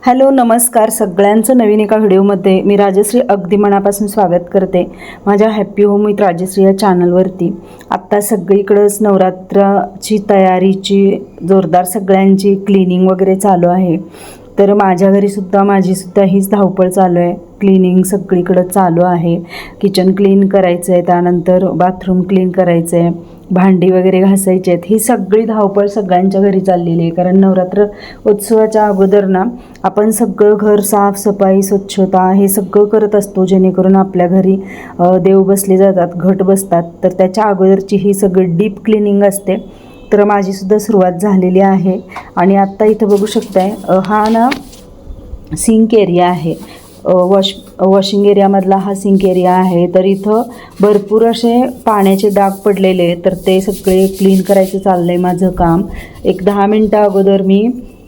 Hello नमस्कार सगळ्यांचं नवीन एका व्हिडिओमध्ये मी राजश्री अगदी मनापासून स्वागत करते माझ्या हॅपी होम विथ राजश्री या चॅनलवरती। आत्ता सगळीकडेच नवरात्राची तयारीची जोरदार सगळ्यांची क्लिनिंग वगैरे चालू आहे। तर माझ्या घरीसुद्धा माझीसुद्धा हीच धावपळ चालू आहे। क्लिनिंग सगळीकडे चालू आहे। किचन क्लीन करायचं आहे, त्यानंतर बाथरूम क्लीन करायचं आहे, भांडी वगैरे घासायची आहेत। ही सगळी धावपळ सगळ्यांच्या घरी चाललेली आहे, कारण नवरात्र उत्सवाच्या अगोदर ना आपण सगळं घर साफसफाई स्वच्छता हे सगळं करत असतो, जेणेकरून आपल्या घरी देव बसले जातात, घट बसतात। तर त्याच्या अगोदरची ही सगळी डीप क्लिनिंग असते। तर माझीसुद्धा सुरुवात झालेली आहे आणि आत्ता इथं बघू शकताय हा ना सिंक एरिया आहे। वॉशिंग एरियामधला हा सिंक एरिया आहे। तर इथं भरपूर असे पाण्याचे डाग पडलेले, तर ते सगळे क्लीन करायचं चाललं आहे माझं काम। एक 10 मिनटं अगोदर मी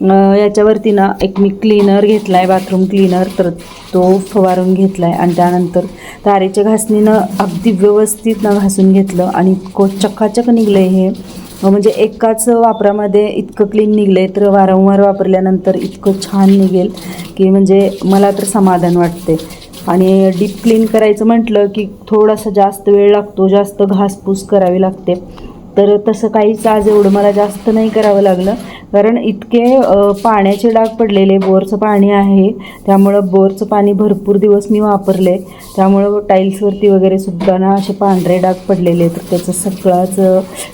याच्यावरती ना एक मी क्लीनर घेतला आहे, बाथरूम क्लीनर, तर तो फवारून घेतला आहे आणि त्यानंतर तारेच्या घासणीनं अगदी व्यवस्थित ना घासून घेतलं आणि चकाचक निघलं आहे हे। म्हणजे एकाच वापरामध्ये इतकं क्लीन निघलं आहे, तर वारंवार वापरल्यानंतर इतकं छान निघेल की म्हणजे मला तर समाधान वाटते। आणि डीप क्लीन करायचं म्हटलं की थोडासा जास्त वेळ लागतो, जास्त घासपूस करावी लागते। तर तसं काहीच आज एवढं मला जास्त नाही करावं लागलं, कारण इतके पाण्याचे डाग पडलेले, बोरचं पाणी आहे त्यामुळं बोरचं पाणी भरपूर दिवस मी वापरले, त्यामुळं टाईल्सवरती वगैरे सुद्धा ना असे पांढरे डाग पडलेले। तर त्याचं सगळाच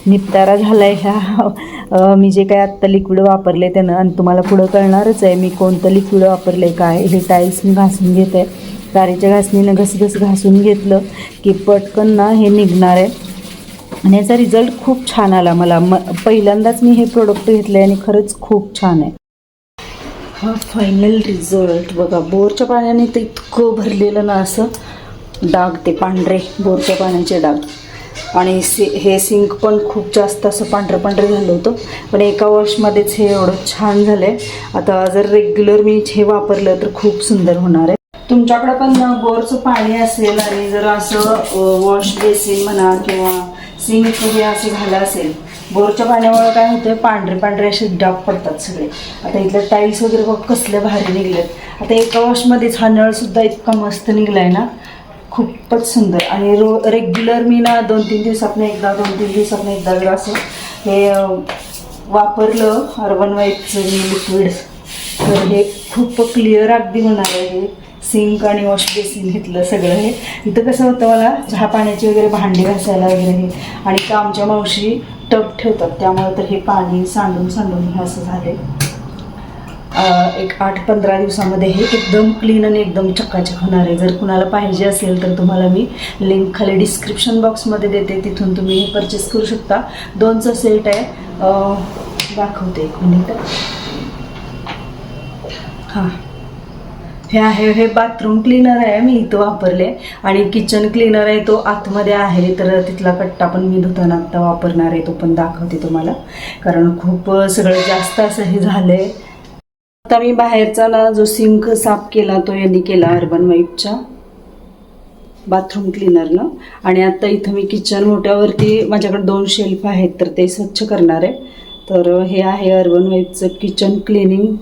निपटारा झाला आहे ह्या मी जे काय आत्ता लिक्विड वापरले त्यानं। आणि तुम्हाला पुढं कळणारच आहे मी कोणतं लिक्विड वापरले काय। हे टाईल्स मी घासून घेत आहे, तारेच्या घासणीनं घसघस घासून घेतलं की पटकन ना हे निघणार आहे आणि याचा रिझल्ट खूप छान आला मला। पहिल्यांदाच मी हे प्रोडक्ट घेतले आणि खरंच खूप छान आहे हा फायनल रिझल्ट। बघा बोरच्या पाण्याने तर इतकं भरलेलं ना असं डाग, ते पांढरे बोरच्या पाण्याचे डाग। आणि हे सिंक पण खूप जास्त असं पांढरं पांढरं झालं होतं, पण एका वॉशमध्येच हे एवढं छान झालं आहे। आता जर रेग्युलर मी हे वापरलं तर खूप सुंदर होणार आहे। तुमच्याकडं पण बोरचं पाणी असेल आणि जर असं वॉश बेसिन म्हणा किंवा सिंक हे असे झालं असेल, बोरच्या पाण्यामुळे काय होतं, पांढरे पांढरे असे डाग पडतात सगळे। आता इथलं टाईल्स वगैरे बघ कसले भारी निघलेत। आता एका वॉशमध्येच हा नळसुद्धा इतका मस्त निघला आहे ना, खूपच सुंदर। आणि रेग्युलर मी ना 2-3 दिवसातनं एकदा 2-3 दिवसातनं एकदा जर असं हे वापरलं अर्बन व्हाईटचं लिक्विड, तर हे खूप क्लिअर अगदी होणार आहे। हे सिंक आणि वॉश बेसिन घेतलं सगळं हे। इथं कसं होतं, मला चहा पाण्याची वगैरे भांडी घासायला वगैरे हे, आणि तर आमच्या मावशी टब ठेवतात, त्यामुळे तर हे पाणी सांडून सांडून हे असं झाले। एक 8-15 दिवसामध्ये हे एकदम क्लीन आणि एकदम चकाचक होणार आहे। जर कुणाला पाहिजे असेल तर तुम्हाला मी लिंक खाली डिस्क्रिप्शन बॉक्समध्ये देते, तिथून तुम्ही हे परचेस करू शकता। 2चं सेट आहे, दाखवते 1 मिनिट। हां हे आहे, हे बाथरूम क्लीनर आहे मी इथं वापरले, आणि किचन क्लीनर आहे तो आतमध्ये आहे। तर तिथला कट्टा पण मी धुताना आत्ता वापरणार आहे, तो पण दाखवते तुम्हाला, कारण खूप सगळं जास्त असं हे झालं आहे। आता मी बाहेरचा ना जो सिंक साफ केला तो यांनी केला अर्बन व्हाईटच्या बाथरूम क्लीनरनं। आणि आता इथं मी किचन मोठ्यावरती माझ्याकडे 2 शेल्फ आहेत, तर ते स्वच्छ करणार आहे। तर हे आहे अर्बन व्हाईटचं किचन क्लिनिंग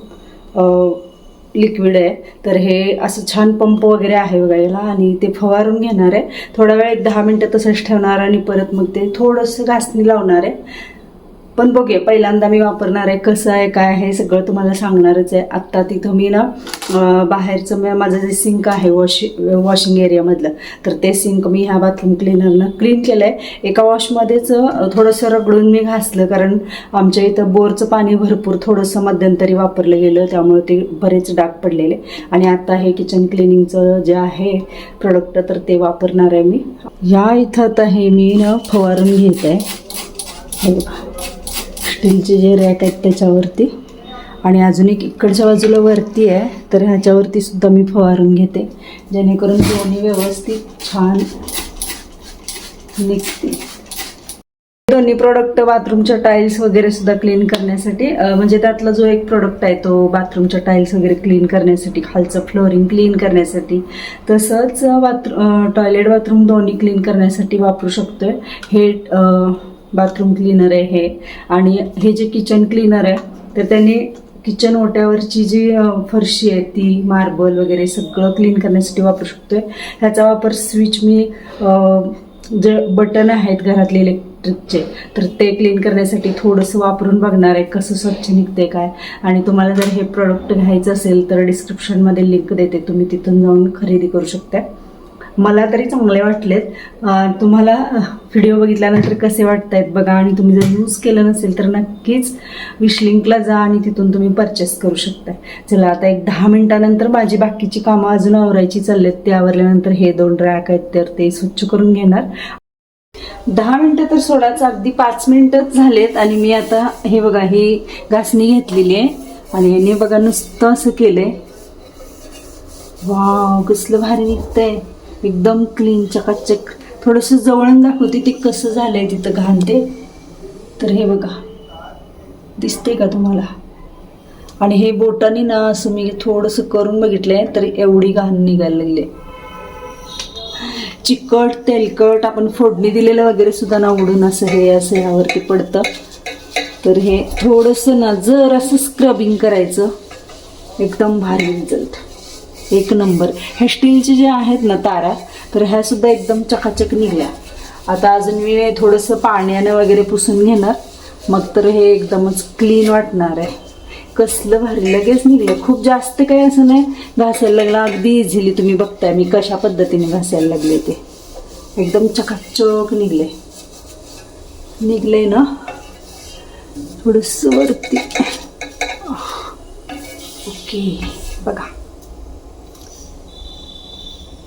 लिक्विड आहे। तर हे असं छान पंप वगैरे आहे बघा याला, आणि ते फवारून घेणार आहे। थोडा वेळ 10 मिनटं तसंच ठेवणार आणि परत मग ते थोडंसं घासणी लावणार आहे। पण बघूया, पहिल्यांदा मी वापरणार आहे, कसं आहे काय आहे सगळं तुम्हाला सांगणारच आहे। आत्ता तिथं मी ना बाहेरचं माझं जे सिंक आहे वॉशिंग एरियामधलं, तर ते सिंक मी ह्या बाथरूम क्लीनरनं क्लीन केलं आहे। एका वॉशमध्येच थोडंसं रगडून मी घासलं, कारण आमच्या इथं बोरचं पाणी भरपूर थोडंसं मध्यंतरी वापरलं गेलं, त्यामुळे ते बरेच डाग पडलेले। आणि आता हे किचन क्लिनिंगचं जे आहे प्रोडक्ट, तर ते वापरणार आहे मी। या इथं आता हे मी ना फवारून घेत आहे, स्टीलचे जे रॅक आहेत त्याच्यावरती, आणि अजून एक इकडच्या बाजूला वरती आहे, तर ह्याच्यावरती सुद्धा मी फवारून घेते, जेणेकरून दोन्ही व्यवस्थित छान निघते। दोन्ही प्रोडक्ट बाथरूमच्या टाईल्स वगैरे सुद्धा क्लीन करण्यासाठी, म्हणजे त्यातला जो एक प्रोडक्ट आहे तो बाथरूमच्या टाईल्स वगैरे क्लीन करण्यासाठी, खालचं फ्लोरिंग क्लीन करण्यासाठी, तसंच टॉयलेट बाथरूम दोन्ही क्लीन करण्यासाठी वापरू शकतोय। हे बाथरूम क्लीनर आहे हे, आणि हे जे किचन क्लीनर आहे तर त्यांनी किचन ओट्यावरची जी फरशी आहे ती मार्बल वगैरे सगळं क्लीन करण्यासाठी वापरू शकतोय. ह्याचा वापर स्विच मी जे बटन आहेत घरातले इलेक्ट्रिकचे तर ते क्लीन करण्यासाठी थोडंसं वापरून बघणार आहे कसं स्वच्छ निघते काय. आणि तुम्हाला जर हे प्रोडक्ट घ्यायचं असेल तर डिस्क्रिप्शनमध्ये लिंक देते, तुम्ही तिथून जाऊन खरेदी करू शकता. मला तरी चांगले वाटलेत. तुम्हाला व्हिडिओ बघितल्यानंतर कसे वाटत आहेत बघा. आणि तुम्ही जर यूज केलं नसेल तर नक्कीच विश लिंकला जा आणि तिथून तुम्ही परचेस करू शकता. चला आता एक 10 मिनिटानंतर माझी बाकीची कामं अजून आवरायची चाललेत. ते आवरल्यानंतर हे 2 रॅक आहेत तर ते स्वच्छ करून घेणार. 10 मिनिटं तर सोडाच, अगदी 5 मिनिटच झालेत. आणि मी आता हे बघा ही घासणी घेतलेली आहे आणि याने बघा नुसतं असं केलंय. वाव कसलं भारी निघतंय, एकदम क्लीन चकाचक. थोडंसं जवळून दाखवते ते कसं झालंय तिथं घाण ते. तर हे बघा दिसते का तुम्हाला. आणि हे बोटाने ना असं मी थोडंसं करून बघितलंय तर एवढी घाण निघायला लागली. चिकट तेलकट आपण फोडणी दिलेलं वगैरे सुद्धा ना उडून असं हे असं ह्यावरती पडतं. तर हे थोडंसं ना जर असं स्क्रबिंग करायचं एकदम भारी रिझल्ट, एक नंबर. ह्या स्टीलचे जे आहेत ना तारा तर ह्या सुद्धा एकदम चकाचक निघल्या. आता अजून मी थोडंसं पाण्यानं वगैरे पुसून घेणार, मग तर हे एकदमच क्लीन वाटणार आहे. कसलं भारी लगेच निघलं. खूप जास्त काही असं नाही घासायला लागलं, अगदी इझिली. तुम्ही बघताय मी कशा पद्धतीने घासायला लागले ते. एकदम चकाचक निघले ना. थोडंसं वरती ओके बघा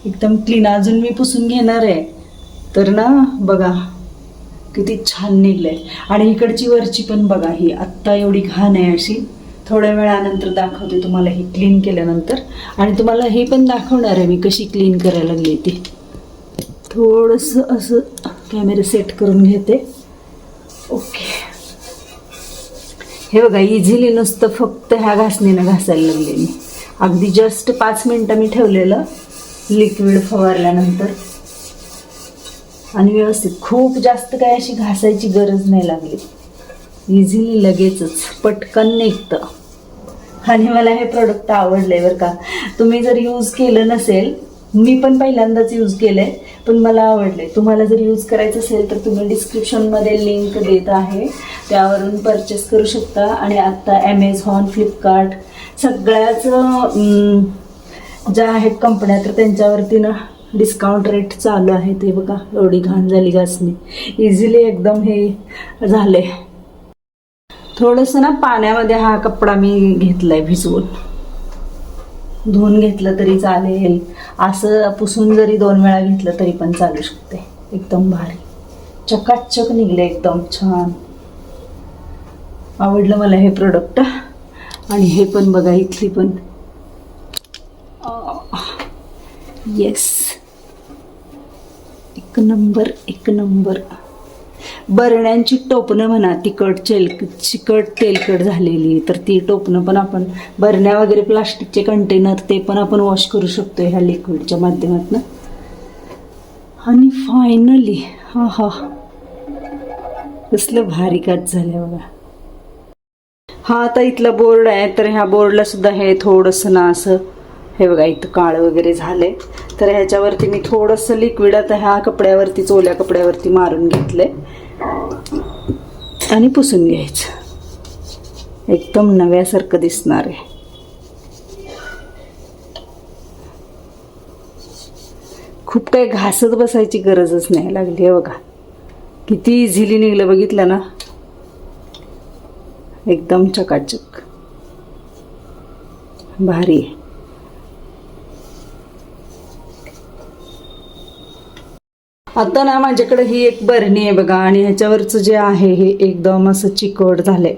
एकदम क्लीन. अजून मी पुसून घेणार आहे तर ना बघा किती छान निघलंय. आणि इकडची वरची पण बघा ही आत्ता एवढी घाण आहे अशी. थोड्या वेळानंतर दाखवते तुम्हाला ही क्लीन केल्यानंतर. आणि तुम्हाला हे पण दाखवणार आहे मी कशी क्लीन करायला लागली ती. थोडंसं असं कॅमेरा सेट करून घेते. ओके हे बघा इझिली नुसतं फक्त ह्या घासणीनं घासायला लागले मी. अगदी जस्ट 5 मिनिटं मी ठेवलेलं लिक्विड फवारल्यानंतर. आणि व्यवस्थित खूप जास्त काय अशी घासायची गरज नाही लागली. इझिली लगेचच पटकन निघतं. आणि मला हे प्रोडक्ट आवडलंय बरं का. तुम्ही जर यूज केलं नसेल, मी पण पहिल्यांदाच यूज केलंय पण मला आवडलंय. तुम्हाला जर यूज करायचं असेल तर तुम्ही डिस्क्रिप्शनमध्ये लिंक देत आहे, त्यावरून परचेस करू शकता. आणि आत्ता ॲमेझॉन फ्लिपकार्ट सगळ्याच ज्या आहेत कंपन्या तर त्यांच्यावरती ना डिस्काउंट रेट चालू आहे. ते बघा एवढी घाण झाली घासणी, इझिली एकदम हे झाले. थोडंसं ना पाण्यामध्ये हा कपडा मी घेतलाय भिजवून, धुवून घेतलं तरी चालेल, असं पुसून जरी 2 वेळा घेतलं तरी पण चालू शकते. एकदम भारी चकाचक निघले, एकदम छान. आवडलं मला हे प्रोडक्ट. आणि हे पण बघा इथली पण येस एक नंबर. बरण्यांची टोपणं म्हणा चिकट तेलकट झालेली तर ती टोपणं पण आपण, बरण्या वगैरे प्लास्टिकचे कंटेनर ते पण आपण वॉश करू शकतो ह्या लिक्विडच्या माध्यमातून. आणि फायनली हा कसलं भारी काच झालं बघा. हा आता इथला बोर्ड आहे तर ह्या बोर्डला सुद्धा हे थोडंसं ना असं हे बघा इथं काळं वगैरे झालंय. तर ह्याच्यावरती मी थोडंसं लिक्विड आता ह्या कपड्यावरती, ओल्या कपड्यावरती मारून घेतलंय आणि पुसून घ्यायचं. एकदम नव्यासारखं दिसणार आहे. खूप काही घासत बसायची गरजच नाही लागली. हे बघा किती इझिली निघलं, बघितलं ना. एकदम चकाचक भारी आहे. आता ना माझ्याकडे ही एक बरणी आहे बघा आणि ह्याच्यावरचं जे आहे हे एकदम असं चिकट झालंय.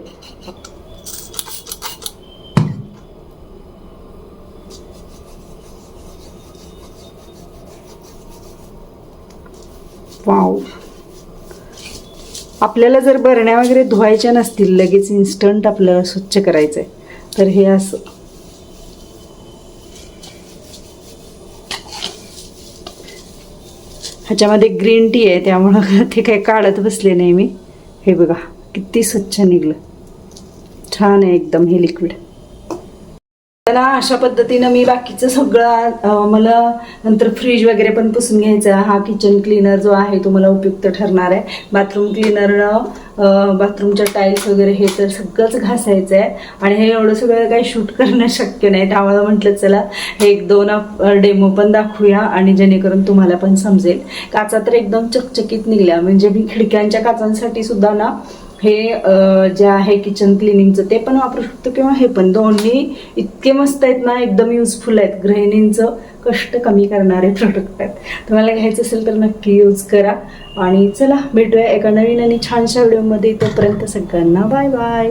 वाव. आपल्याला जर बरण्या वगैरे धुवायच्या नसतील, लगेच इन्स्टंट आपल्याला स्वच्छ करायचंय तर हे असं ह्याच्यामध्ये ग्रीन टी आहे त्यामुळं ते काही काढत बसले नाही मी. हे बघा किती स्वच्छ निघलं, छान आहे एकदम हे लिक्विड. ना अशा पद्धतीनं मी बाकीचं सगळं मला नंतर फ्रीज वगैरे पण पुसून घ्यायचा. हा किचन क्लीनर जो आहे तो मला उपयुक्त ठरणार आहे. बाथरूम क्लीनरनं बाथरूमच्या टाईल्स वगैरे हे तर सगळंच घासायचं आहे आणि हे एवढं सगळं काही शूट करणं शक्य नाही. त्यामुळे म्हटलं चला हे 1-2 डेमो पण दाखवूया आणि जेणेकरून तुम्हाला पण समजेल. काचा तर एकदम चकचकीत निघल्या. म्हणजे मी खिडक्यांच्या काचांसाठी सुद्धा ना हे जे आहे किचन क्लिनिंगचं ते पण वापरू शकतो किंवा हे पण, दोन्ही इतके मस्त आहेत ना, एकदम युजफुल आहेत. गृहिणींचं कष्ट कमी करणारे प्रोडक्ट आहेत. तुम्हाला घ्यायचं असेल तर नक्की यूज करा. आणि चला भेटूया एका नवीन आणि छानशा व्हिडिओमध्ये. तोपर्यंत सगळ्यांना बाय बाय.